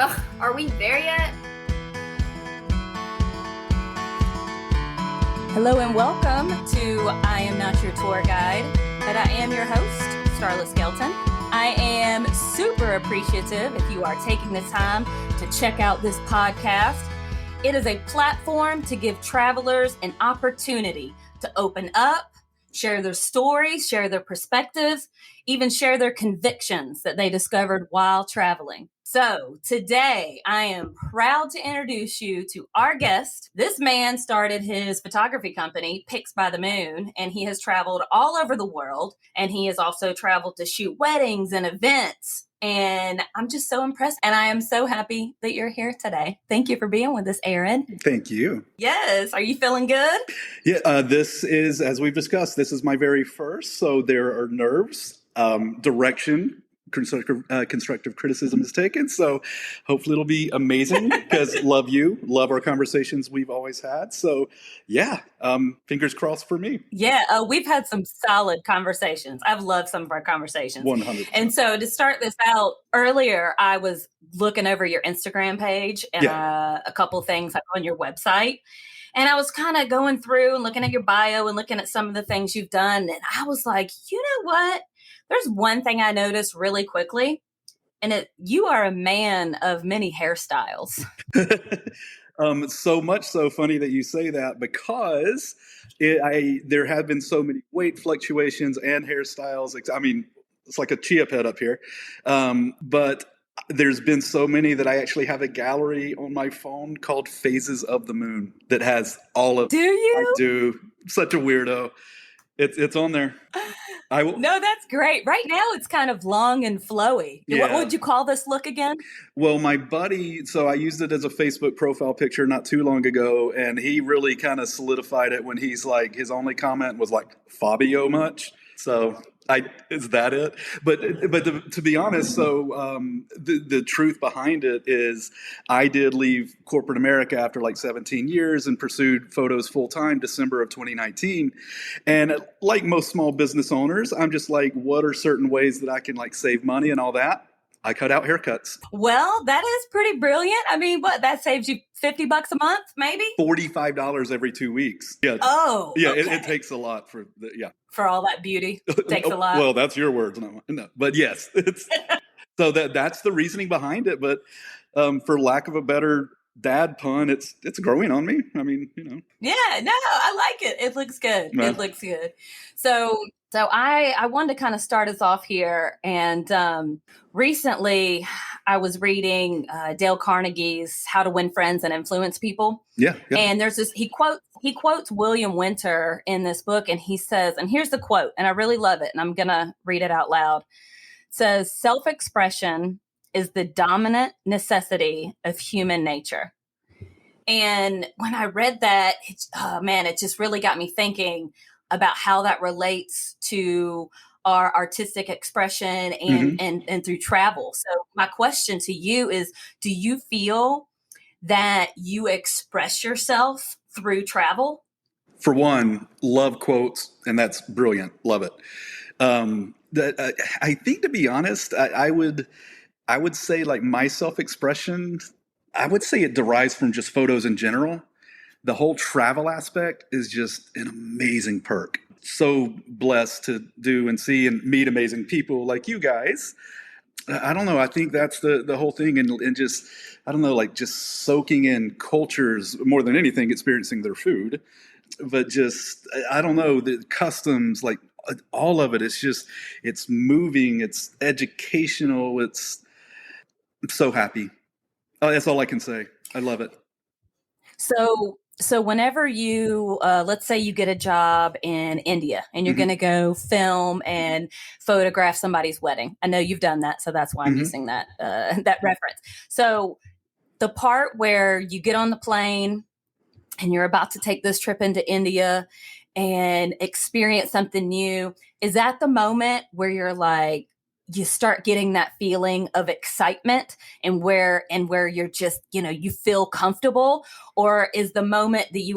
Ugh, are we there yet? Hello and welcome to I Am Not Your Tour Guide, but I am your host, Starla Skelton. I am super appreciative if you are taking the time to check out this podcast. It is a platform to give travelers an opportunity to open up, share their stories, share their perspectives, even share their convictions that they discovered while traveling. So today I am proud to introduce you to our guest. This man started his photography company, Pics by the Moon, and he has traveled all over the world. And he has also traveled to shoot weddings and events. And I'm just so impressed. And I am so happy that you're here today. Thank you for being with us, Aaron. Thank you. Yes. Are you feeling good? Yeah, this is, as we've discussed, this is my very first. So there are nerves, direction, constructive criticism is taken. So hopefully it'll be amazing because love our conversations we've always had. So yeah, fingers crossed for me. Yeah, we've had some solid conversations. I've loved some of our conversations. 100%. And so to start this out, earlier I was looking over your Instagram page and a couple things on your website. And I was kind of going through and looking at your bio and looking at some of the things you've done. And I was like, you know what? There's one thing I noticed really quickly, and you are a man of many hairstyles. So much so funny that you say that because there have been so many weight fluctuations and hairstyles. I mean, it's like a chia pet up here. But there's been so many that I actually have a gallery on my phone called Phases of the Moon that has all of. Do you? I do. Such a weirdo. It's on there. No, that's great. Right now, it's kind of long and flowy. Yeah. What would you call this look again? Well, my buddy, so I used it as a Facebook profile picture not too long ago, and he really kind of solidified it when he's like, his only comment was like, Fabio much? So is that it? But to be honest, so the truth behind it is I did leave corporate America after like 17 years and pursued photos full time December of 2019. And like most small business owners, I'm just like, what are certain ways that I can like save money and all that? I cut out haircuts. Well, that is pretty brilliant. I mean, what, that saves you $50 a month, maybe? $45 every 2 weeks. Yeah. Oh, yeah. Okay. It takes a lot for for all that beauty. It takes a lot. Well, that's your words. No. But yes, so that's the reasoning behind it. But for lack of a better dad pun, it's growing on me. I mean, you know. Yeah, no, I like it. It looks good. It looks good. So I wanted to kind of start us off here. And recently I was reading Dale Carnegie's How to Win Friends and Influence People. Yeah. And there's this, he quotes William Winter in this book, and he says, and here's the quote, and I really love it, and I'm going to read it out loud. It says, self-expression is the dominant necessity of human nature. And when I read that, it just really got me thinking about how that relates to our artistic expression and through travel. So my question to you is, do you feel that you express yourself through travel? For one, love quotes, and that's brilliant. Love it. I think, to be honest, I would say like my self-expression, I would say it derives from just photos in general. The whole travel aspect is just an amazing perk. So blessed to do and see and meet amazing people like you guys. I don't know. I think that's the whole thing. And just, I don't know, like just soaking in cultures more than anything, experiencing their food. But just, I don't know, the customs, like all of it. It's just, it's moving. It's educational. I'm so happy. That's all I can say. I love it. So whenever you, let's say you get a job in India and you're going to go film and photograph somebody's wedding. I know you've done that, so that's why I'm using that reference. So the part where you get on the plane and you're about to take this trip into India and experience something new, is that the moment where you're like, you start getting that feeling of excitement and where you're just, you feel comfortable? Or is the moment that you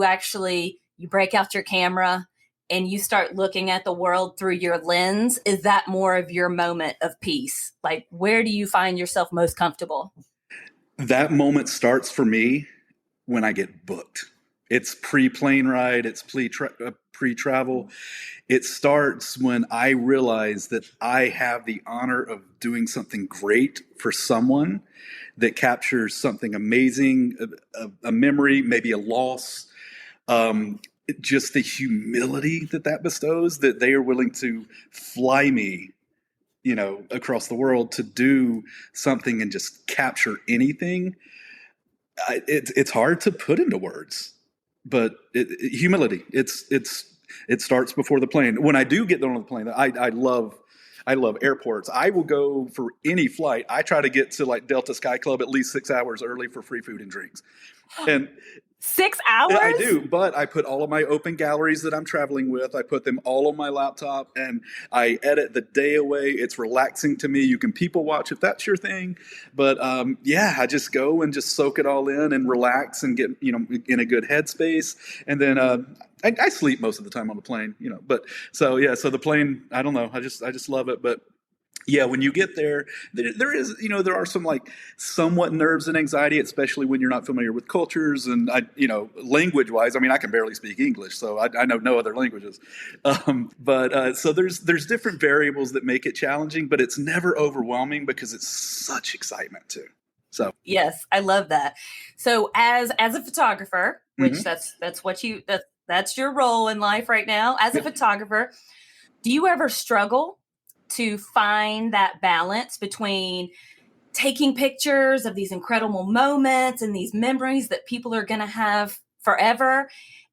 break out your camera and you start looking at the world through your lens, is that more of your moment of peace? Like, where do you find yourself most comfortable? That moment starts for me when I get booked. It's pre-plane ride, it's pre-travel. It starts when I realize that I have the honor of doing something great for someone that captures something amazing, a memory, maybe a loss, um, just the humility that that bestows, that they are willing to fly me, across the world to do something and just capture anything. It's hard to put into words, but humility. It starts before the plane. When I do get on the plane, I love airports. I will go for any flight. I try to get to like Delta Sky Club at least 6 hours early for free food and drinks. And 6 I hours? do, but I put all of my open galleries that I'm traveling with, I put them all on my laptop and I edit the day away. It's relaxing to me. You can people watch if that's your thing. But yeah, I just go and just soak it all in and relax and get, in a good headspace. And then I sleep most of the time on the plane, but so, yeah, so the plane, I don't know. I just love it. But yeah, when you get there, there is, there are some like somewhat nerves and anxiety, especially when you're not familiar with cultures and language wise. I mean, I can barely speak English, so I know no other languages. But so there's different variables that make it challenging, but it's never overwhelming because it's such excitement too. So yes, I love that. So as a photographer, which mm-hmm. that's your role in life right now, as a photographer, do you ever struggle to find that balance between taking pictures of these incredible moments and these memories that people are going to have forever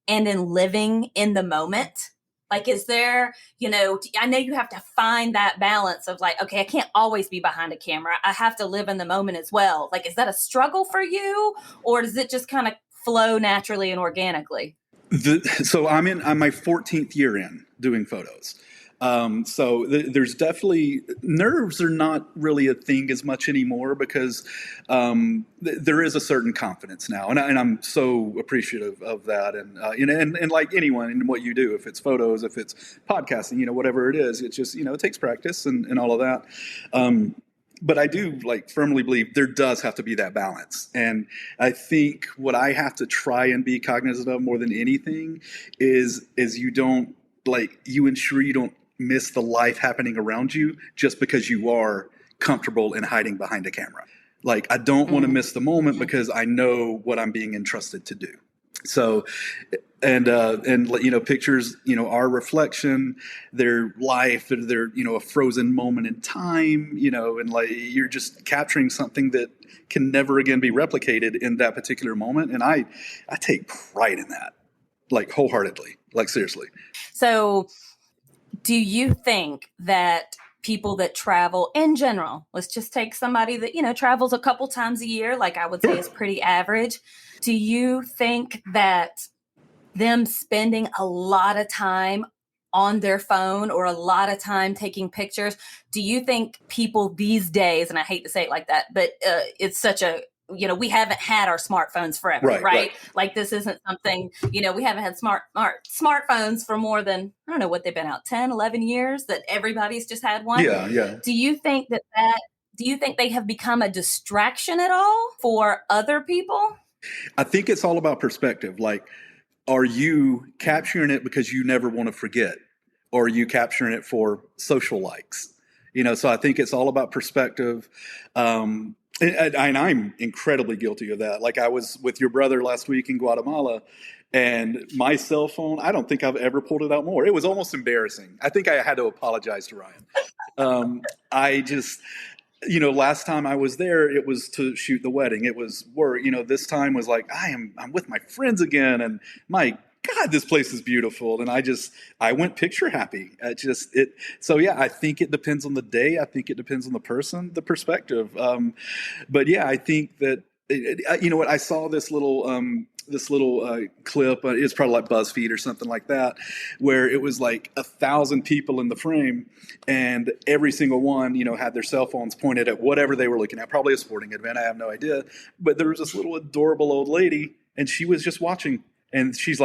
and then living in the moment? Like, is there, I know you have to find that balance of like, okay, I can't always be behind a camera. I have to live in the moment as well. Like, is that a struggle for you, or does it just kind of flow naturally and organically? So I'm my 14th year in doing photos. So there's definitely nerves are not really a thing as much anymore because there is a certain confidence now, and I'm so appreciative of that. And like anyone in what you do, if it's photos, if it's podcasting, whatever it is, it's just it takes practice and all of that. But I do firmly believe there does have to be that balance. And I think what I have to try and be cognizant of more than anything is you ensure you don't miss the life happening around you just because you are comfortable in hiding behind a camera. I don't want to miss the moment because I know what I'm being entrusted to do. So, and pictures, our reflection, their life, they're a frozen moment in time, and you're just capturing something that can never again be replicated in that particular moment. And I take pride in that, wholeheartedly, seriously. So do you think that people that travel in general, let's just take somebody that, travels a couple times a year, like I would say is pretty average. Do you think that them spending a lot of time on their phone or a lot of time taking pictures, do you think people these days, and I hate to say it like that, but it's such a, we haven't had our smartphones forever, right? Like this isn't something, we haven't had smartphones for more than, I don't know what they've been out, 10, 11 years that everybody's just had one. Yeah. Do you think do you think they have become a distraction at all for other people? I think it's all about perspective. Are you capturing it because you never want to forget? Or are you capturing it for social likes? So I think it's all about perspective. And I'm incredibly guilty of that. I was with your brother last week in Guatemala, and my cell phone, I don't think I've ever pulled it out more. It was almost embarrassing. I think I had to apologize to Ryan. I just, last time I was there, it was to shoot the wedding. It was work. This time was I'm with my friends again, and my God, this place is beautiful. And I went picture happy. So yeah, I think it depends on the day. I think it depends on the person, the perspective. But yeah, I think that, what, I saw this little clip. It's probably like BuzzFeed or something like that, where it was 1,000 people in the frame, and every single one, had their cell phones pointed at whatever they were looking at, probably a sporting event. I have no idea. But there was this little adorable old lady, and she was just watching. And she's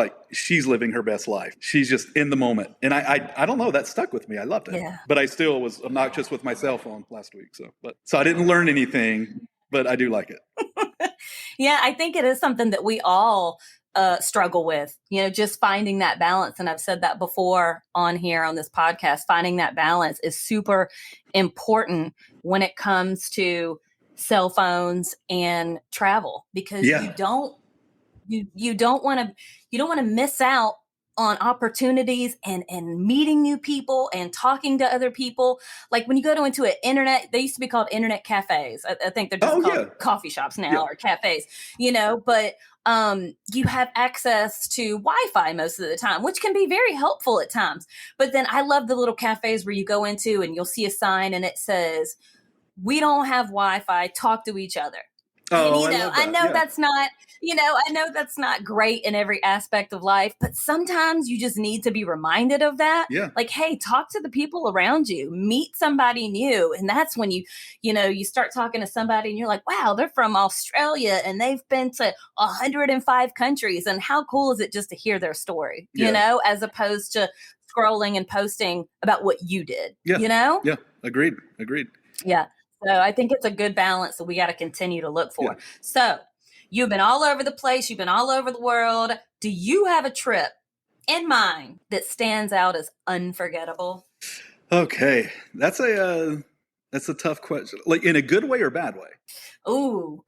living her best life. She's just in the moment. And I don't know, that stuck with me. I loved it. Yeah. But I still was obnoxious with my cell phone last week. So I didn't learn anything, but I do like it. Yeah, I think it is something that we all struggle with, just finding that balance. And I've said that before on here on this podcast, finding that balance is super important when it comes to cell phones and travel, because Yeah. you don't want to miss out on opportunities and meeting new people and talking to other people. Like when you go into an internet, they used to be called internet cafes. I think they're just Oh called yeah. coffee shops now, Yeah. or cafes, but you have access to Wi-Fi most of the time, which can be very helpful at times. But then I love the little cafes where you go into and you'll see a sign and it says, "We don't have Wi-Fi, talk to each other." And Oh, I love that. Yeah. I know that's not great in every aspect of life, but sometimes you just need to be reminded of that. Yeah. Like, hey, talk to the people around you, meet somebody new. And that's when you start talking to somebody and you're like, wow, they're from Australia and they've been to 105 countries. And how cool is it just to hear their story, as opposed to scrolling and posting about what you did, Yeah. Yeah. Agreed. Yeah. So I think it's a good balance that we got to continue to look for. Yeah. So you've been all over the place. You've been all over the world. Do you have a trip in mind that stands out as unforgettable? Okay. That's a tough question. Like in a good way or bad way? Ooh.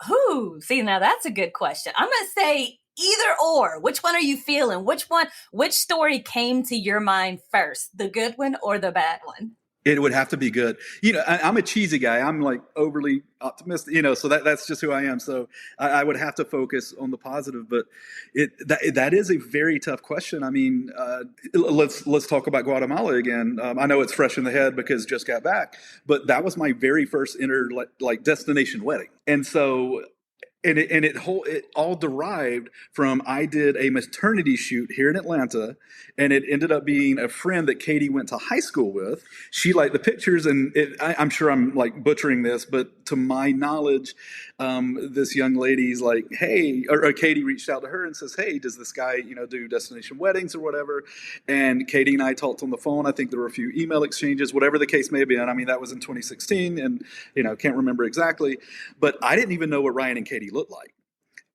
See, now that's a good question. I'm going to say either or. Which one are you feeling? Which story came to your mind first? The good one or the bad one? It would have to be good. I'm a cheesy guy. I'm like overly optimistic, so that's just who I am. So I would have to focus on the positive, but that is a very tough question. I mean, let's talk about Guatemala again. I know it's fresh in the head because just got back, but that was my very first destination wedding. And so it all derived from, I did a maternity shoot here in Atlanta, and it ended up being a friend that Katie went to high school with. She liked the pictures, and I'm sure I'm like butchering this, but to my knowledge, this young lady's like, hey, or Katie reached out to her and says, hey, does this guy, do destination weddings or whatever? And Katie and I talked on the phone. I think there were a few email exchanges, whatever the case may be. And I mean, that was in 2016, and can't remember exactly, but I didn't even know what Ryan and Katie looked like.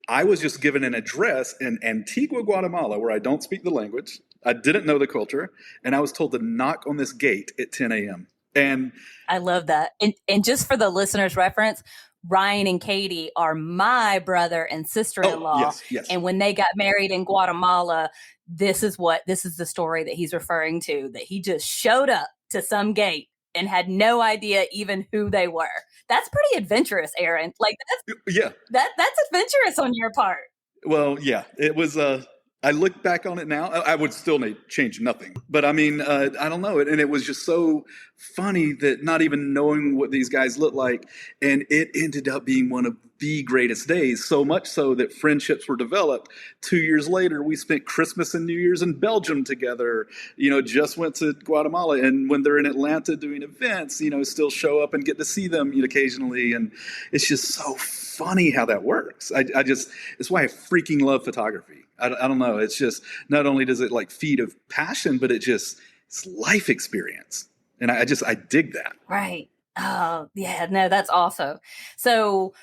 I was just given an address in Antigua, Guatemala, where I don't speak the language. I didn't know the culture, and I was told to knock on this gate at 10 a.m. And I love that. And just for the listener's reference, Ryan and Katie are my brother and sister-in-law. Oh, yes. And when they got married in Guatemala, this is the story that he's referring to, that he just showed up to some gate and had no idea even who they were. That's pretty adventurous, Aaron. Like that's adventurous on your part. Well, yeah, it was. I look back on it now, I would still change nothing. But I mean, I don't know. And it was just so funny that not even knowing what these guys looked like, and it ended up being one of the greatest days, so much so that friendships were developed. 2 years later, we spent Christmas and New Year's in Belgium together, just went to Guatemala. And when they're in Atlanta doing events, still show up and get to see them occasionally. And it's just so funny how that works. It's why I freaking love photography. I don't know. It's just, not only does it feed of passion, but it's life experience. And I dig that. Right. Oh, yeah. No, that's awesome. So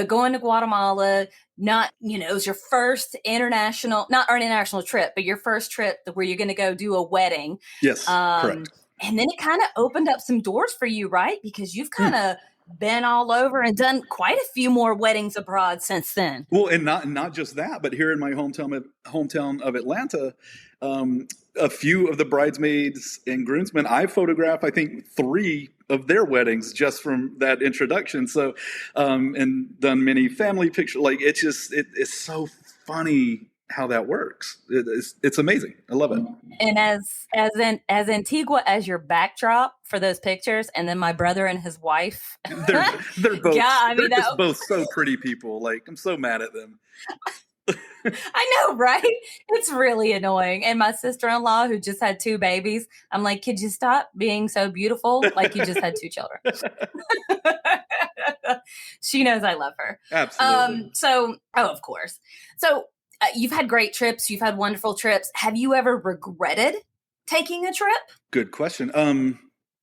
going to Guatemala, it was your first not international trip, but your first trip where you're going to go do a wedding. Yes, correct. And then it kind of opened up some doors for you, right? Because you've kind of been all over and done quite a few more weddings abroad since then. Well, and not just that, but here in my hometown of Atlanta, a few of the bridesmaids and groomsmen, I photographed, I think, 3 of their weddings just from that introduction. So, and done many family pictures. It's so funny how that works. It's amazing. I love it. And as Antigua as your backdrop for those pictures, and then my brother and his wife. They're both. Yeah, they're just both so pretty people. I'm so mad at them. I know, right? It's really annoying. And my sister-in-law, who just had 2 babies, I'm like, could you stop being so beautiful? Like you just had 2 children. She knows I love her. Absolutely. Of course. So you've had great trips. You've had wonderful trips. Have you ever regretted taking a trip? Good question.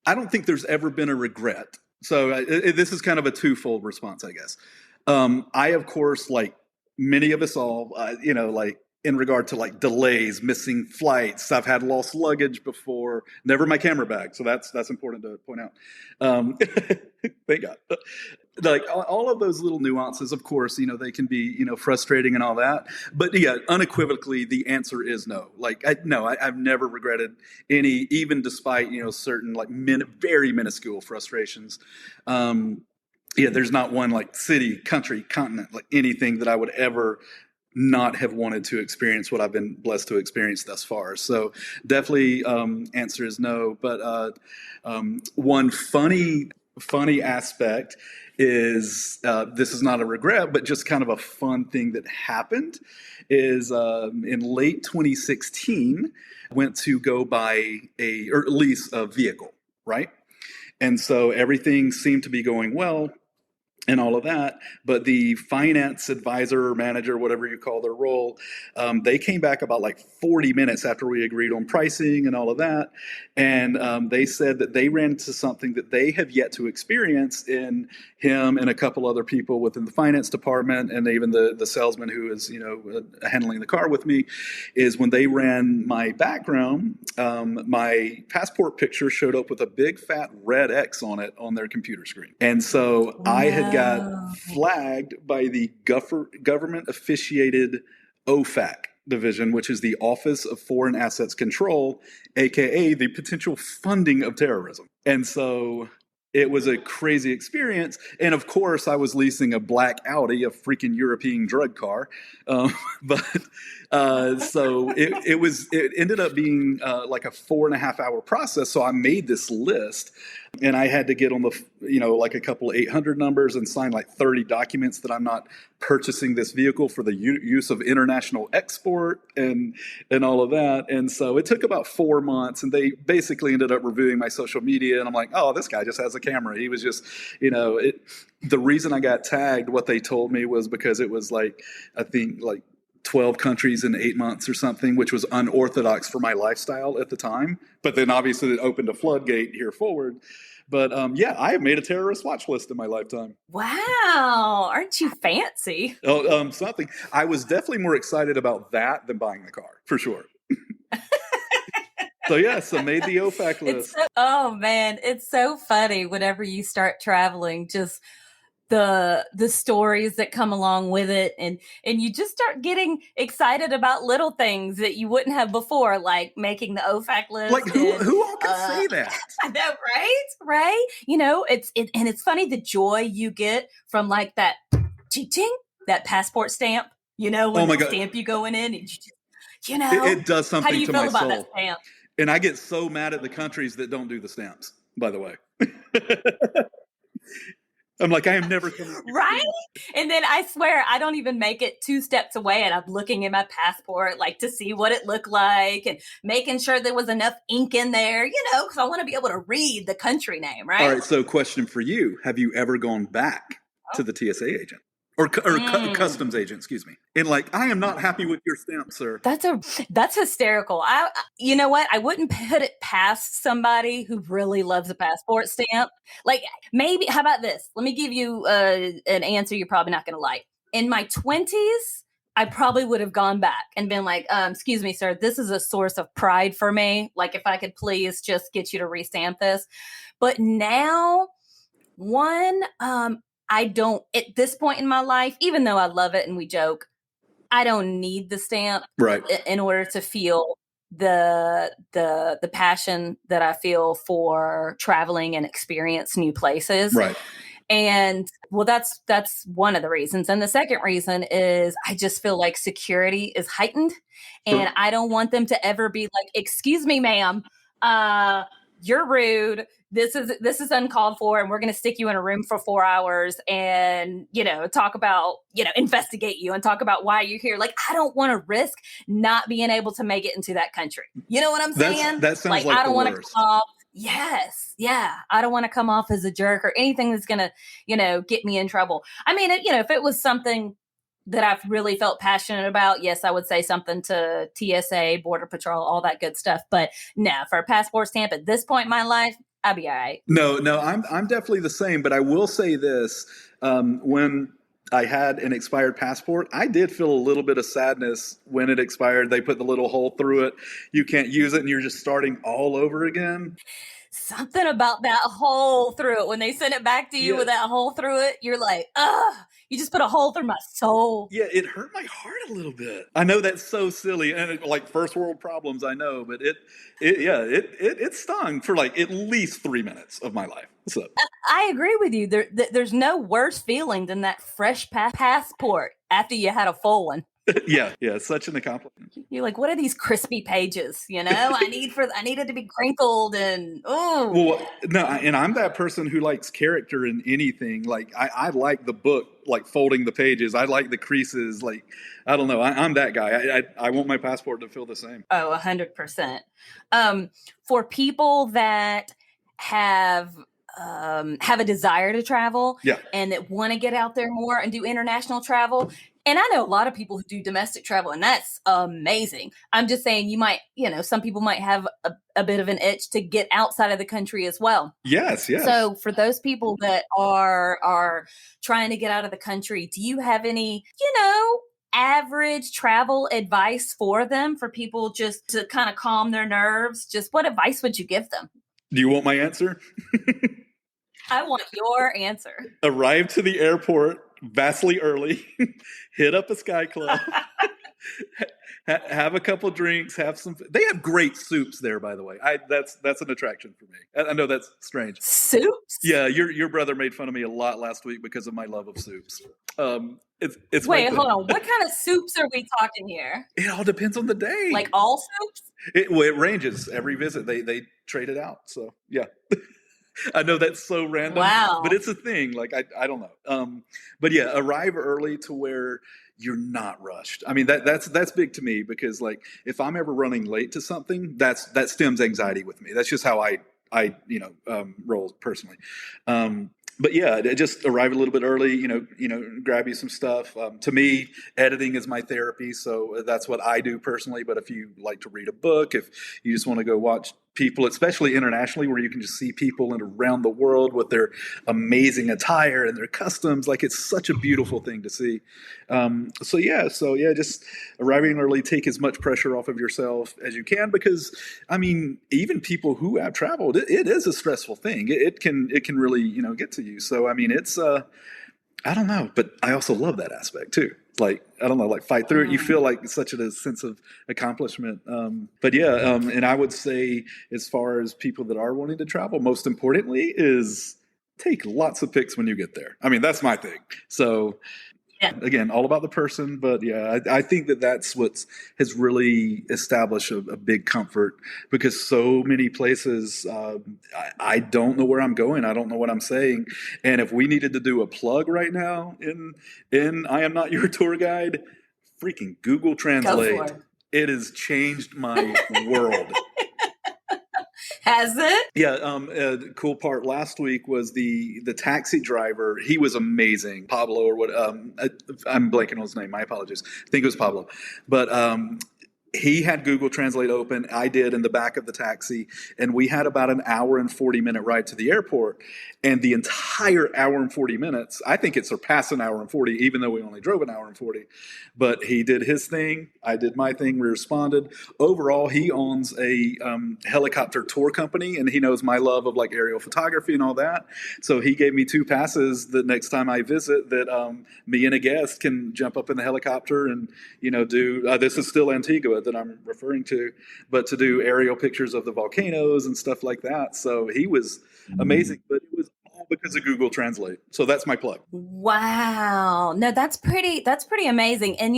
I don't think there's ever been a regret. So this is kind of a twofold response, I guess. I, of course, many of us all, like in regard to like delays, missing flights. I've had lost luggage before, never my camera bag. So that's important to point out. Thank God. Like all of those little nuances, of course, they can be, frustrating and all that. But yeah, unequivocally, the answer is no. Like, I've never regretted any, even despite, certain like very minuscule frustrations. Yeah, there's not one like city, country, continent, like anything that I would ever not have wanted to experience what I've been blessed to experience thus far. So definitely answer is no. But one funny aspect is this is not a regret, but just kind of a fun thing that happened is in late 2016, went to go buy or lease a vehicle, right? And so everything seemed to be going well and all of that. But the finance advisor or manager, whatever you call their role, they came back about like 40 minutes after we agreed on pricing and all of that. And they said that they ran into something that they have yet to experience in him and a couple other people within the finance department, and even the salesman who is, handling the car with me, is when they ran my background, my passport picture showed up with a big fat red X on it on their computer screen. And so I had got flagged by the government officiated OFAC division, which is the Office of Foreign Assets Control, aka the potential funding of terrorism. And so it was a crazy experience. And of course, I was leasing a black Audi, a freaking European drug car. But so it ended up being like a 4.5-hour process. So I made this list, and I had to get on the, like a couple 800 numbers and sign like 30 documents that I'm not purchasing this vehicle for the use of international export and all of that. And so it took about 4 months, and they basically ended up reviewing my social media. And I'm like, oh, this guy just has a camera. He was just, the reason I got tagged, what they told me was because it was like, I think like 12 countries in 8 months or something, which was unorthodox for my lifestyle at the time. But then obviously it opened a floodgate here forward. But yeah, I have made a terrorist watch list in my lifetime. Wow. Aren't you fancy? Oh, something. I was definitely more excited about that than buying the car, for sure. So yes, I made the OFAC list. Oh man, it's so funny whenever you start traveling, just the stories that come along with it, and you just start getting excited about little things that you wouldn't have before, like making the OFAC list. Like who all can say that? I know, right? It's funny the joy you get from like that ching, that passport stamp. When the stamp you going in, and it does something how do you to feel my about soul. that stamp? And I get so mad at the countries that don't do the stamps, by the way. I'm like, I am never coming. Right? And then I swear I don't even make it 2 steps away, and I'm looking at my passport like to see what it looked like and making sure there was enough ink in there, because I want to be able to read the country name, right? All right, so question for you. Have you ever gone back to the TSA agent? Or customs agent, excuse me. And like, I am not happy with your stamp, sir. That's hysterical. You know what? I wouldn't put it past somebody who really loves a passport stamp. Like maybe, how about this? Let me give you an answer you're probably not going to like. In my 20s, I probably would have gone back and been like, excuse me, sir, this is a source of pride for me. Like if I could please just get you to restamp this. But now, I don't, at this point in my life, even though I love it and we joke, I don't need the stamp in order to feel the passion that I feel for traveling and experience new places. Right. And well, that's one of the reasons. And the second reason is I just feel like security is heightened, and I don't want them to ever be like, excuse me, ma'am, you're rude. This is uncalled for, and we're going to stick you in a room for 4 hours and, talk about, investigate you and talk about why you're here. Like, I don't want to risk not being able to make it into that country. You know what I'm saying? That sounds like I don't the want to worst. come off. Yes. Yeah. I don't want to come off as a jerk or anything that's going to, get me in trouble. I mean, if it was something that I've really felt passionate about, yes, I would say something to TSA, Border Patrol, all that good stuff. But no, for a passport stamp at this point in my life, I'll be all right. No, I'm definitely the same. But I will say this: when I had an expired passport. I did feel a little bit of sadness when it expired. They put the little hole through it. You can't use it, and you're just starting all over again. Something about that hole through it. When they send it back to you with that hole through it, you're like, ugh, you just put a hole through my soul. Yeah, it hurt my heart a little bit. I know that's so silly, and like first world problems, I know, but it stung for like at least 3 minutes of my life. So I agree with you. There's no worse feeling than that fresh passport after you had a full one. yeah, such an accomplishment. You're like, what are these crispy pages? I need it to be crinkled and Well, no, and I'm that person who likes character in anything. Like I like the book, like folding the pages. I like the creases. Like I don't know. I'm that guy. I want my passport to feel the same. Oh, 100%. For people that have a desire to travel and that want to get out there more and do international travel. And I know a lot of people who do domestic travel, and that's amazing. I'm just saying you might, some people might have a bit of an itch to get outside of the country as well. Yes. So for those people that are trying to get out of the country, do you have any, average travel advice for them, for people just to kind of calm their nerves? Just what advice would you give them? Do you want my answer? I want your answer. Arrive to the airport vastly early, hit up a Sky Club, have a couple drinks, have some. They have great soups there, by the way. That's an attraction for me. I know that's strange. Soups? Yeah, your brother made fun of me a lot last week because of my love of soups. It's Wait, hold on. What kind of soups are we talking here? It all depends on the day. Like all soups? It ranges every visit. They trade it out. So yeah. I know that's so random, but it's a thing. Like, I don't know. But yeah, arrive early to where you're not rushed. I mean, that's big to me, because like if I'm ever running late to something, that stems anxiety with me. That's just how I roll personally. But yeah, just arrive a little bit early, grab you some stuff. To me, editing is my therapy. So that's what I do personally. But if you like to read a book, if you just want to go watch people, especially internationally, where you can just see people around the world with their amazing attire and their customs, like it's such a beautiful thing to see. So yeah, just arriving early, take as much pressure off of yourself as you can, because I mean, even people who have traveled, it is a stressful thing. It can really, get to you. So I mean, it's I don't know, but I also love that aspect too. Like, I don't know, like fight through it. You feel like such a sense of accomplishment. But yeah, and I would say, as far as people that are wanting to travel, most importantly is take lots of pics when you get there. I mean, that's my thing. So again, all about the person. But yeah, I think that's what has really established a big comfort, because so many places, I don't know where I'm going. I don't know what I'm saying. And if we needed to do a plug right now in I Am Not Your Tour Guide, freaking Google Translate. It has changed my world. Has it? Yeah. The cool part last week was the taxi driver. He was amazing. Pablo, or what? I'm blanking on his name. My apologies. I think it was Pablo. But he had Google Translate open. I did, in the back of the taxi. And we had about an hour and 40-minute ride to the airport. And the entire hour and 40 minutes, I think it surpassed an hour and 40, even though we only drove an hour and 40. But he did his thing. I did my thing. We responded. Overall, he owns a helicopter tour company, and he knows my love of like aerial photography and all that. So he gave me 2 passes the next time I visit, that me and a guest can jump up in the helicopter and, do, this is still Antigua that I'm referring to, but to do aerial pictures of the volcanoes and stuff like that. So he was amazing, but it was all because of Google Translate. So that's my plug. Wow. No, that's pretty amazing. And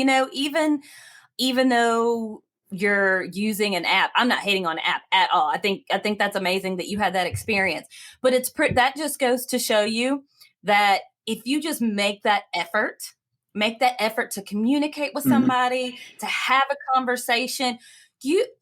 even though you're using an app, I'm not hating on an app at all. I think that's amazing that you had that experience, but that just goes to show you that if you just make that effort to communicate with somebody, to have a conversation,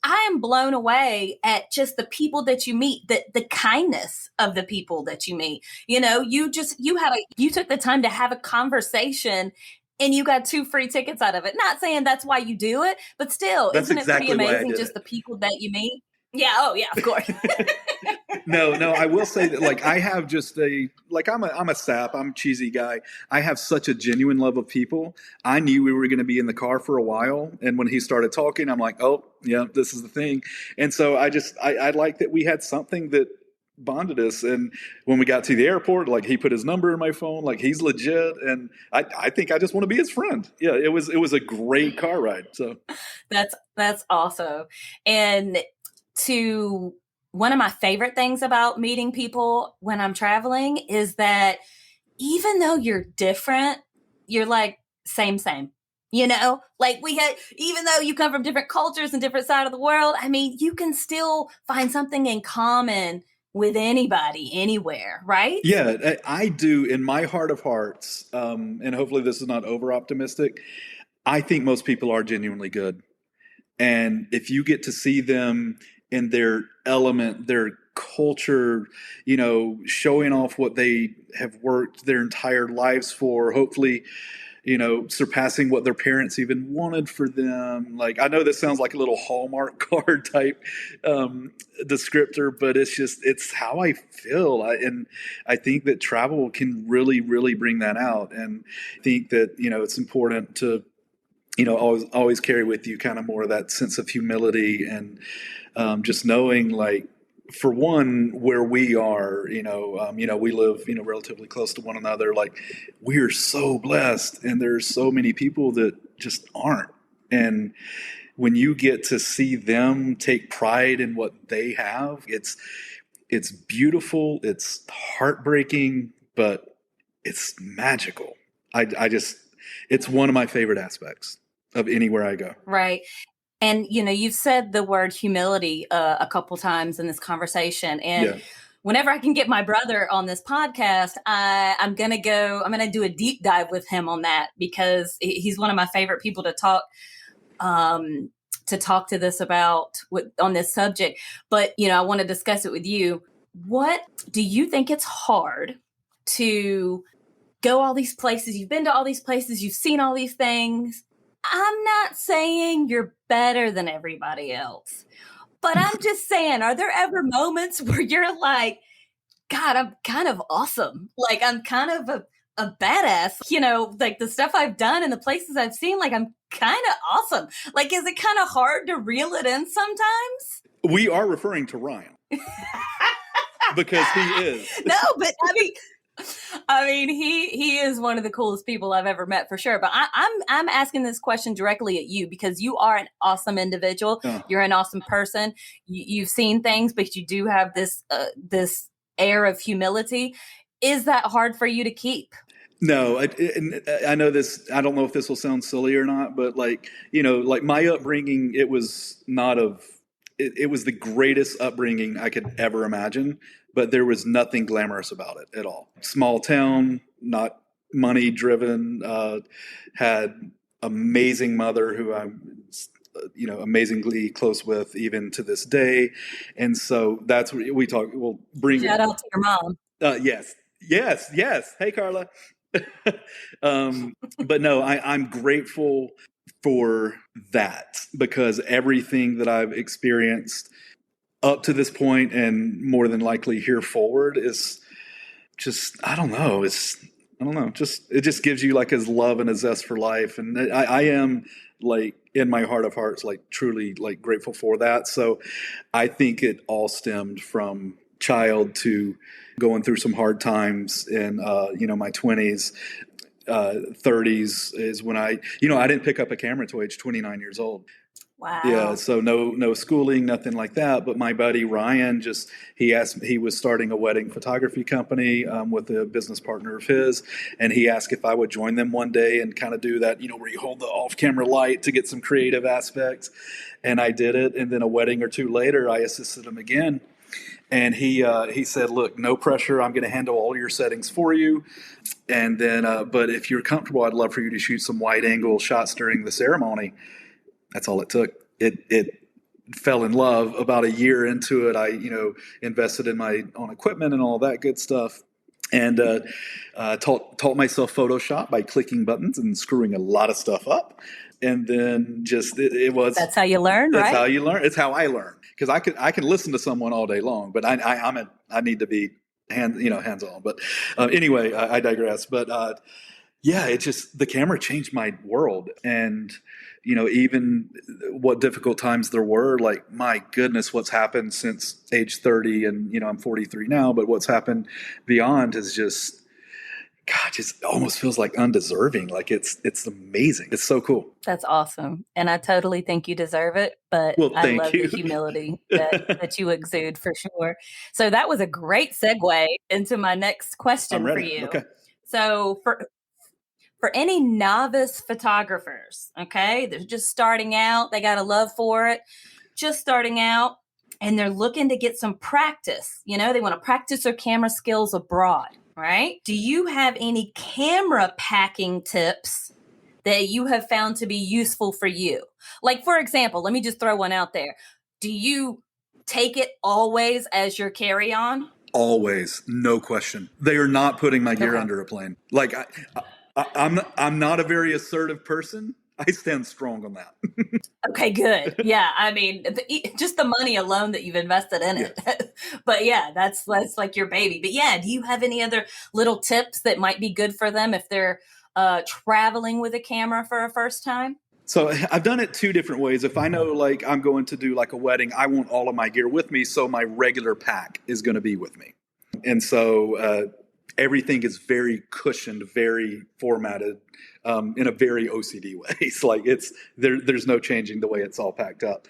I am blown away at just the people that you meet, the kindness of the people that you meet. You took the time to have a conversation, and you got 2 free tickets out of it. Not saying that's why you do it, but still, isn't it pretty amazing just the people that you meet? Yeah. Oh, yeah. Of course. No, I will say that like I have just I'm a sap, I'm a cheesy guy. I have such a genuine love of people. I knew we were going to be in the car for a while, and when he started talking, I'm like, oh yeah, this is the thing. And so I like that we had something that bonded us. And when we got to the airport, like he put his number in my phone, like he's legit, and I think I just want to be his friend. Yeah, it was a great car ride. So that's awesome. And to one of my favorite things about meeting people when I'm traveling is that even though you're different, you're like same. Like even though you come from different cultures and different side of the world, I mean, you can still find something in common with anybody, anywhere, right? yeah, I do in my heart of hearts, and hopefully this is not over optimistic. I think most people are genuinely good. And if you get to see them in their element, their culture, showing off what they have worked their entire lives for, hopefully, surpassing what their parents even wanted for them. Like, I know this sounds like a little Hallmark card type descriptor, but it's how I feel. And I think that travel can really, really bring that out. And I think that, it's important to, always carry with you kind of more of that sense of humility and just knowing, like, for one, where we are, we live, relatively close to one another. Like, we are so blessed, and there's so many people that just aren't. And when you get to see them take pride in what they have, it's beautiful, it's heartbreaking, but it's magical. It's one of my favorite aspects of anywhere I go. Right. And, you've said the word humility a couple times in this conversation. And whenever I can get my brother on this podcast, I'm going to do a deep dive with him on that, because he's one of my favorite people to talk to this about on this subject. But, I want to discuss it with you. What do you think it's hard to go all these places? You've been to all these places. You've seen all these things. I'm not saying you're better than everybody else, but I'm just saying, are there ever moments where you're like, God, I'm kind of awesome. Like, I'm kind of a badass, like the stuff I've done and the places I've seen, like I'm kind of awesome. Like, is it kind of hard to reel it in sometimes? We are referring to Ryan because he is. No, but I mean, he is one of the coolest people I've ever met, for sure. But I'm asking this question directly at you, because you are an awesome individual. You're an awesome person. You've seen things, but you do have this air of humility. Is that hard for you to keep? No, I know this. I don't know if this will sound silly or not, but like my upbringing, it was not of. It was the greatest upbringing I could ever imagine, but there was nothing glamorous about it at all. Small town, not money driven, had amazing mother who I'm, amazingly close with even to this day. And so that's what we talk. We'll bring shout out to your mom. Yes. Hey, Carla. But no, I'm grateful for that, because everything that I've experienced up to this point and more than likely here forward is just, I don't know. It just gives you like his love and a zest for life. And I am, like, in my heart of hearts, like truly like grateful for that. So I think it all stemmed from child to going through some hard times in, my 20s. 30s is when I didn't pick up a camera until age 29 years old. Wow. Yeah. So no schooling, nothing like that. But my buddy Ryan, he was starting a wedding photography company with a business partner of his. And he asked if I would join them one day and kind of do that, where you hold the off camera light to get some creative aspects. And I did it. And then a wedding or two later, I assisted him again. And he said, look, no pressure. I'm going to handle all your settings for you. And then, but if you're comfortable, I'd love for you to shoot some wide angle shots during the ceremony. That's all it took. It fell in love. About a year into it, I, invested in my own equipment and all that good stuff. and taught myself Photoshop by clicking buttons and screwing a lot of stuff up. And then just it was That's how you learn, that's right? how you learn. It's how I learn, because I can listen to someone all day long, but I need to be hands on. But anyway, I digress. But yeah, it just, the camera changed my world. And even what difficult times there were, like, my goodness, what's happened since age 30, and I'm 43 now, but what's happened beyond is just, God, just almost feels like undeserving. Like, it's amazing. It's so cool. That's awesome. And I totally think you deserve it, but Well, I thank love you. the humility that you exude, for sure. So that was a great segue into my next question I'm for ready. you. Okay. So for any novice photographers, okay, they're just starting out, they got a love for it, just starting out, and they're looking to get some practice. They want to practice their camera skills abroad, right? Do you have any camera packing tips that you have found to be useful for you? Like, for example, let me just throw one out there. Do you take it always as your carry-on? Always, no question. They are not putting my gear Okay. under a plane. Like, I'm not a very assertive person. I stand strong on that. Okay, good. Yeah, I mean, just the money alone that you've invested in it. Yes. But yeah, that's like your baby. But yeah, do you have any other little tips that might be good for them if they're traveling with a camera for a first time? So I've done it two different ways. If I know, like, I'm going to do like a wedding, I want all of my gear with me, so my regular pack is going to be with me. And so everything is very cushioned, very formatted, in a very OCD way. It's like, there's no changing the way it's all packed up.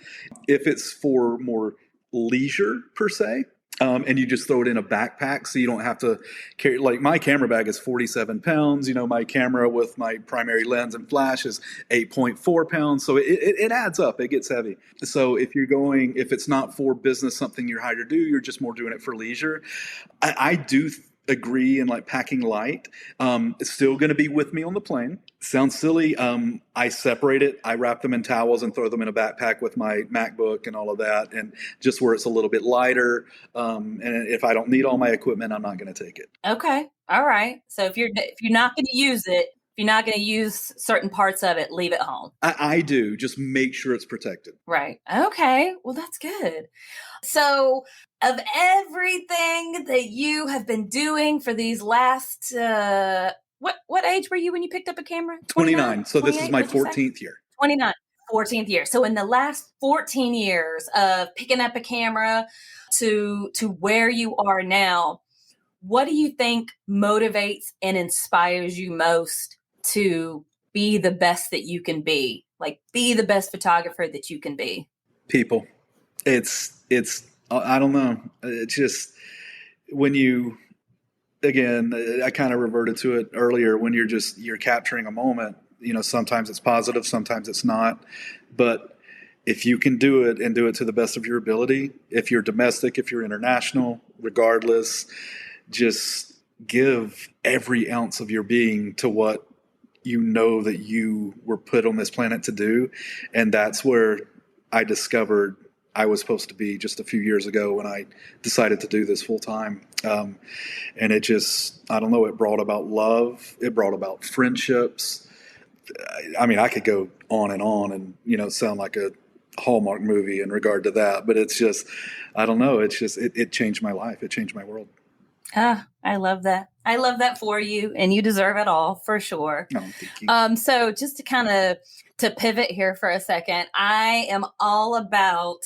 If it's for more leisure per se, and you just throw it in a backpack, so you don't have to carry, like, my camera bag is 47 pounds. My camera with my primary lens and flash is 8.4 pounds. So it adds up, it gets heavy. So if it's not for business, something you're hired to do, you're just more doing it for leisure. I do agree in, like, packing light. It's still going to be with me on the plane. Sounds silly. I separate it. I wrap them in towels and throw them in a backpack with my MacBook and all of that, and just where it's a little bit lighter. And if I don't need all my equipment, I'm not going to take it. Okay. All right. So if you're not going to use it, if you're not going to use certain parts of it, leave it home. I do. Just make sure it's protected. Right. Okay. Well, that's good. So, of everything that you have been doing for these last, what age were you when you picked up a camera? 29. So this is my 14th year. 29, 14th year. So in the last 14 years of picking up a camera to where you are now, what do you think motivates and inspires you most to be the best that you can be? Like, be the best photographer that you can be? People. It's I don't know. It's just, when you, again, I kind of reverted to it earlier, when you're capturing a moment, sometimes it's positive, sometimes it's not. But if you can do it and do it to the best of your ability, if you're domestic, if you're international, regardless, just give every ounce of your being to what that you were put on this planet to do. And that's where I discovered I was supposed to be just a few years ago when I decided to do this full time. And it just, I don't know, it brought about love. It brought about friendships. I mean, I could go on and sound like a Hallmark movie in regard to that, but it's just, I don't know. It's just, it changed my life. It changed my world. I love that. I love that for you, and you deserve it all, for sure. Oh, thank you. So just to kind of to pivot here for a second, I am all about,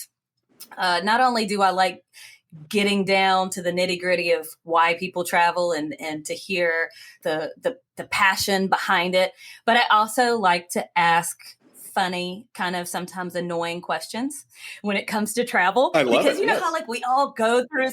not only do I like getting down to the nitty gritty of why people travel and to hear the passion behind it, but I also like to ask funny, kind of sometimes annoying questions when it comes to travel. I love because it, you know yes. how, like, we all go through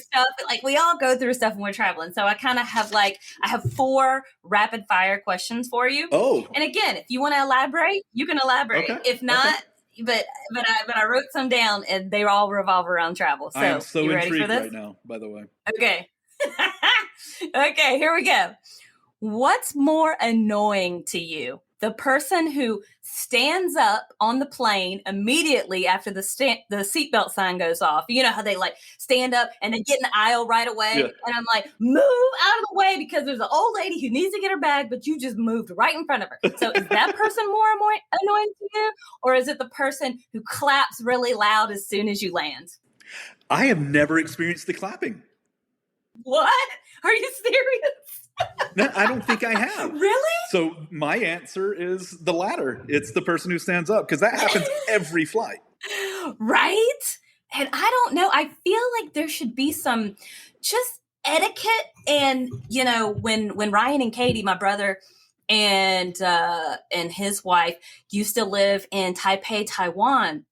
stuff when we're traveling. So I kind of have I have 4 rapid fire questions for you. Oh. And again, if you want to elaborate, you can elaborate. Okay. If not, but I wrote some down and they all revolve around travel. So I am so you ready for intrigued this? right now, by the way. Okay. Okay, here we go. What's more annoying to you? The person who stands up on the plane immediately after the seatbelt sign goes off. You know how they like stand up and then get in the aisle right away. Yeah. And I'm like, move out of the way because there's an old lady who needs to get her bag, but you just moved right in front of her. So is that person more annoying to you? Or is it the person who claps really loud as soon as you land? I have never experienced the clapping. What? Are you serious? No, I don't think I have. Really? So my answer is the latter. It's the person who stands up, because that happens every flight. Right? And I don't know. I feel like there should be some just etiquette. And, you know, when Ryan and Katie, my brother and his wife used to live in Taipei, Taiwan,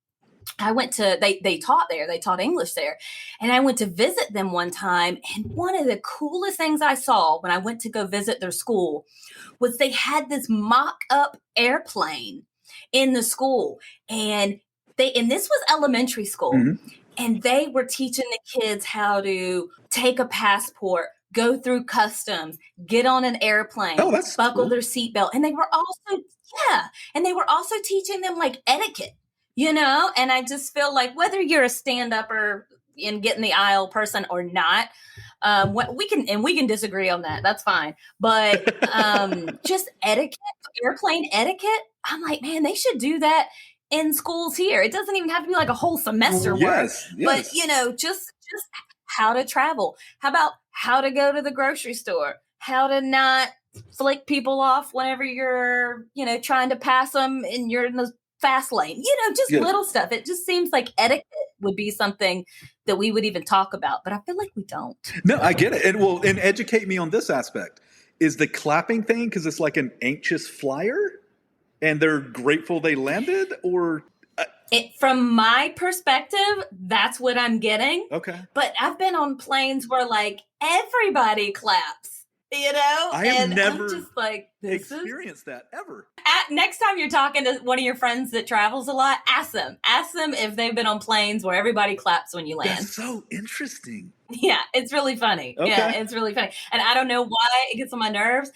I went to, they taught there, they taught English there. And I went to visit them one time. And one of the coolest things I saw when I went to go visit their school was they had this mock-up airplane in the school. And this was elementary school. Mm-hmm. And they were teaching the kids how to take a passport, go through customs, get on an airplane, buckle their seatbelt. And they were also teaching them like etiquette. You know, and I just feel like whether you're a stand-upper and get in the aisle person or not, we can disagree on that. That's fine. But just etiquette, airplane etiquette, I'm like, man, they should do that in schools here. It doesn't even have to be like a whole semester worth. But, you know, just how to travel. How about how to go to the grocery store? How to not flick people off whenever you're, you know, trying to pass them and you're in the fast lane, you know, just little stuff. It just seems like etiquette would be something that we would even talk about, but I feel like we don't. No, I get it. And educate me on this aspect. Is the clapping thing because it's like an anxious flyer and they're grateful they landed, or? From my perspective, that's what I'm getting. Okay. But I've been on planes where like everybody claps. You know, I have never just like, experienced that ever. Next time you're talking to one of your friends that travels a lot, ask them if they've been on planes where everybody claps when you land. That's so interesting. Yeah, it's really funny. Okay. Yeah, it's really funny. And I don't know why it gets on my nerves.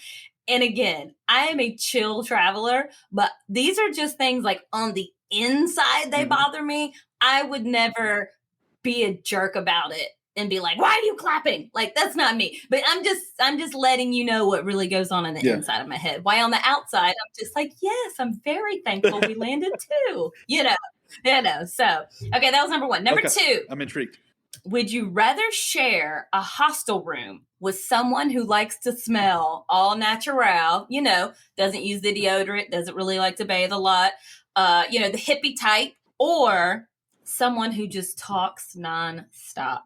And again, I am a chill traveler, but these are just things like on the inside, they bother me. I would never be a jerk about it and be like, why are you clapping? Like, that's not me. But I'm just letting you know what really goes on in the inside of my head. Why on the outside, I'm just like, yes, I'm very thankful we landed too. You know. So, okay, that was number one. Number two. I'm intrigued. Would you rather share a hostel room with someone who likes to smell all natural, you know, doesn't use the deodorant, doesn't really like to bathe a lot, you know, the hippie type, or someone who just talks nonstop?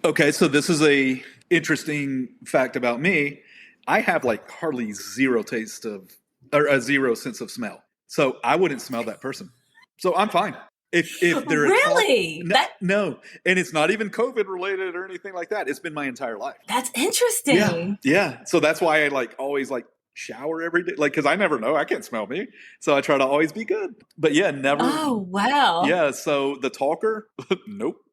Okay, so this is a interesting fact about me. I have like hardly zero sense of smell. So I wouldn't smell that person. So I'm fine. If they're really no, and it's not even COVID related or anything like that. It's been my entire life. That's interesting. Yeah. So that's why I like always like shower every day, like, because I never know. I can't smell me, so I try to always be good. But yeah, never. Oh wow. Yeah. So the talker, nope.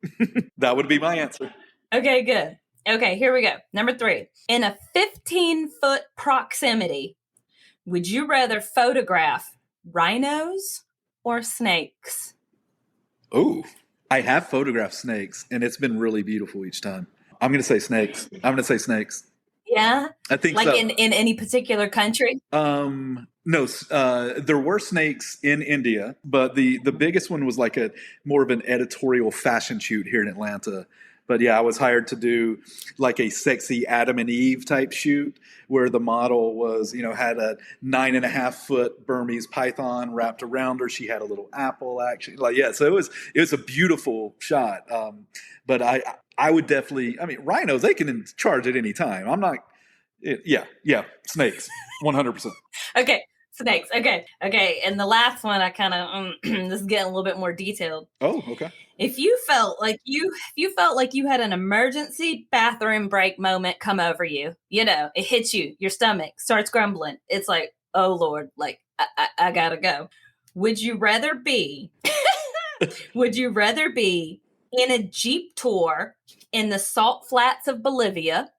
That would be my answer. Okay, good. Okay, here we go. Number 3. In a 15-foot proximity, would you rather photograph rhinos or snakes? Oh, I have photographed snakes, and it's been really beautiful each time. I'm going to say snakes. Yeah? I think like so. in any particular country? No, there were snakes in India, but the biggest one was like more of an editorial fashion shoot here in Atlanta. But yeah, I was hired to do like a sexy Adam and Eve type shoot where the model was, you know, had a 9.5-foot Burmese python wrapped around her. She had a little apple actually. Like, yeah, so it was a beautiful shot. But I would definitely, I mean, rhinos, they can charge at any time. I'm not, snakes, 100%. Okay. Snakes. Okay. And the last one, I kind of, this is getting a little bit more detailed. Oh, okay. If you felt like you had an emergency bathroom break moment come over you, you know, it hits you, your stomach starts grumbling. It's like, oh Lord, like I gotta go. Would you rather be in a Jeep tour in the salt flats of Bolivia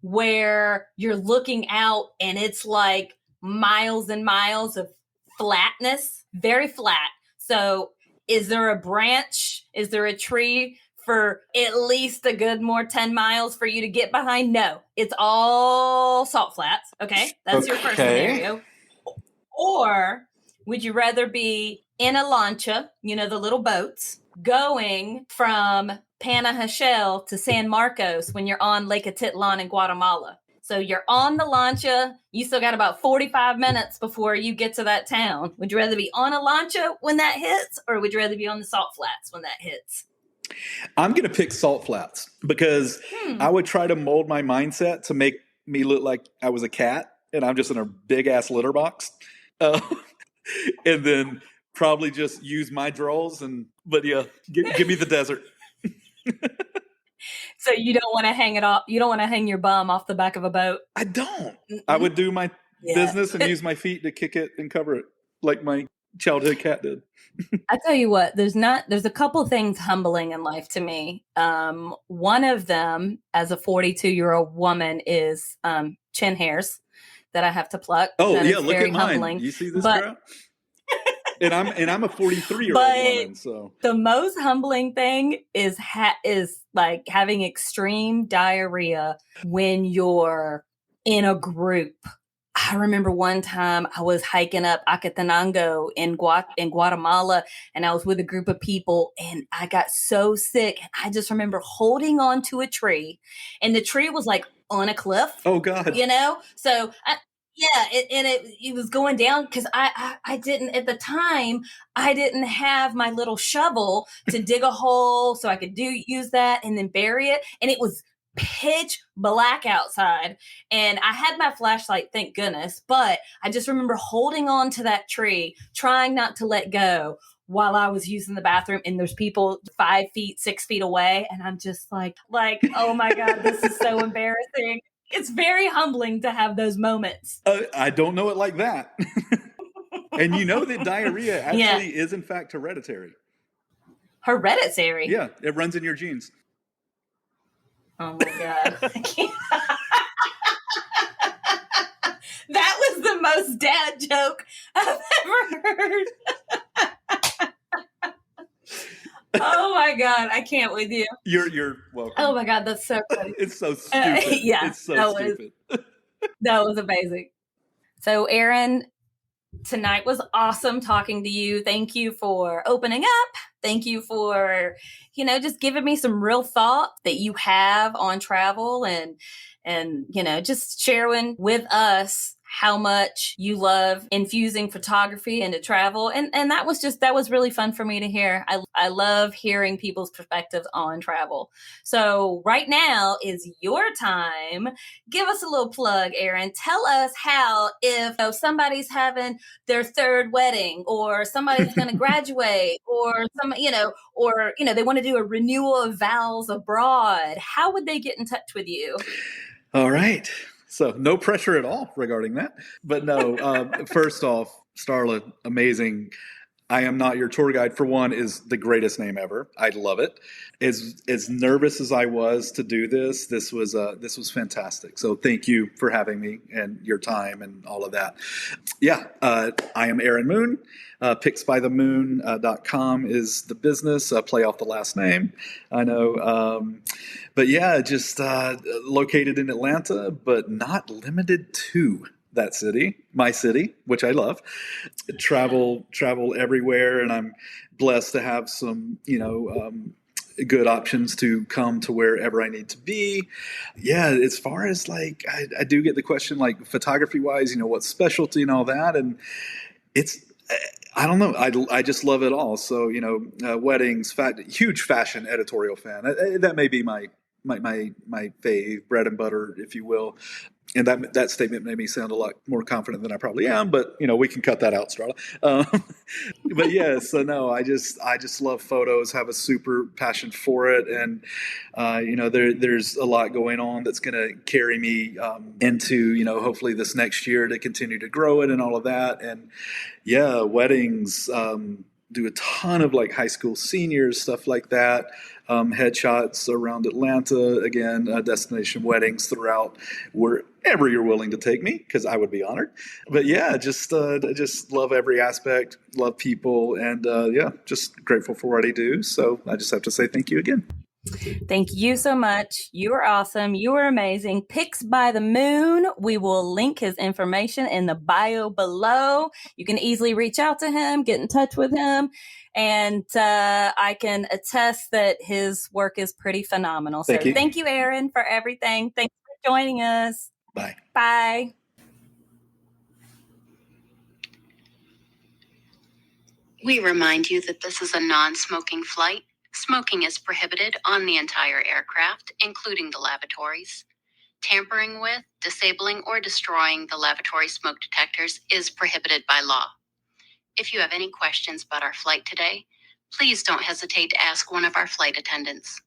where you're looking out and it's like miles and miles of flatness, very flat. So is there a branch? Is there a tree for at least a good more 10 miles for you to get behind? No, it's all salt flats. Okay. That's your first scenario. Or would you rather be in a lancha, the little boats, going from Panajachel to San Marcos when you're on Lake Atitlan in Guatemala? So you're on the lancha. You still got about 45 minutes before you get to that town. Would you rather be on a lancha when that hits, or would you rather be on the salt flats when that hits? I'm going to pick salt flats because I would try to mold my mindset to make me look like I was a cat and I'm just in a big ass litter box. And then probably just use my drawers but yeah, give me the desert. So you don't want to hang it off. You don't want to hang your bum off the back of a boat. I don't. Mm-mm. I would do my business and use my feet to kick it and cover it like my childhood cat did. I tell you what, there's a couple things humbling in life to me. One of them, as a 42-year-old woman, is chin hairs that I have to pluck. Oh yeah, look at mine. Humbling. You see this crap? And I'm a 43-year-old woman. So the most humbling thing is like having extreme diarrhea when you're in a group. I remember one time I was hiking up Acatenango in Guatemala, and I was with a group of people, and I got so sick. I just remember holding on to a tree, and the tree was like on a cliff. Oh God! So. It was going down because I didn't, at the time, I didn't have my little shovel to dig a hole so I could use that and then bury it. And it was pitch black outside. And I had my flashlight, thank goodness. But I just remember holding on to that tree, trying not to let go while I was using the bathroom. And there's people 5 feet, 6 feet away. And I'm just like, oh my God, this is so embarrassing. It's very humbling to have those moments. I don't know it like that. And that diarrhea actually is in fact hereditary. Hereditary? Yeah, it runs in your genes. Oh my God. I can't. That was the most dad joke I've ever heard. Oh my God, I can't with you. You're welcome. Oh my God, that's so funny. It's so stupid. It's so stupid. That was amazing. So Aaron, tonight was awesome talking to you. Thank you for opening up. Thank you for, just giving me some real thought that you have on travel and just sharing with us how much you love infusing photography into travel. And that was really fun for me to hear. I love hearing people's perspectives on travel. So right now is your time. Give us a little plug, Aaron. Tell us how, if somebody's having their third wedding, or somebody's going to graduate, or they want to do a renewal of vows abroad, how would they get in touch with you? All right. So no pressure at all regarding that. But no, first off, Starla, amazing. I Am Not Your Tour Guide, for one, is the greatest name ever. I love it. As nervous as I was to do this was fantastic. So thank you for having me and your time and all of that. Yeah, I am Aaron Moon. Picsbythemoon.com is the business. Play off the last name. I know. But yeah, just located in Atlanta, but not limited to that city, my city, which I love. Travel everywhere, and I'm blessed to have some, good options to come to wherever I need to be. Yeah, as far as I do get the question, photography wise, what specialty and all that, and it's, I don't know. I just love it all. So, weddings, huge fashion editorial fan. That may be my fave, bread and butter, if you will. And that statement made me sound a lot more confident than I probably am, but we can cut that out, Strala. But yeah, so no, I just love photos, have a super passion for it, and there's a lot going on that's going to carry me into hopefully this next year to continue to grow it and all of that. And yeah, weddings. do a ton of like high school seniors, stuff like that. Headshots around Atlanta, again, destination weddings throughout wherever you're willing to take me, because I would be honored. But yeah, just love every aspect, love people, and yeah, just grateful for what I do. So I just have to say thank you again. Thank you so much. You are awesome. You are amazing. Pics by the Moon. We will link his information in the bio below. You can easily reach out to him, get in touch with him. And I can attest that his work is pretty phenomenal. So thank you, Aaron, for everything. Thanks for joining us. Bye. Bye. We remind you that this is a non-smoking flight. Smoking is prohibited on the entire aircraft, including the lavatories. Tampering with, disabling, or destroying the lavatory smoke detectors is prohibited by law. If you have any questions about our flight today, please don't hesitate to ask one of our flight attendants.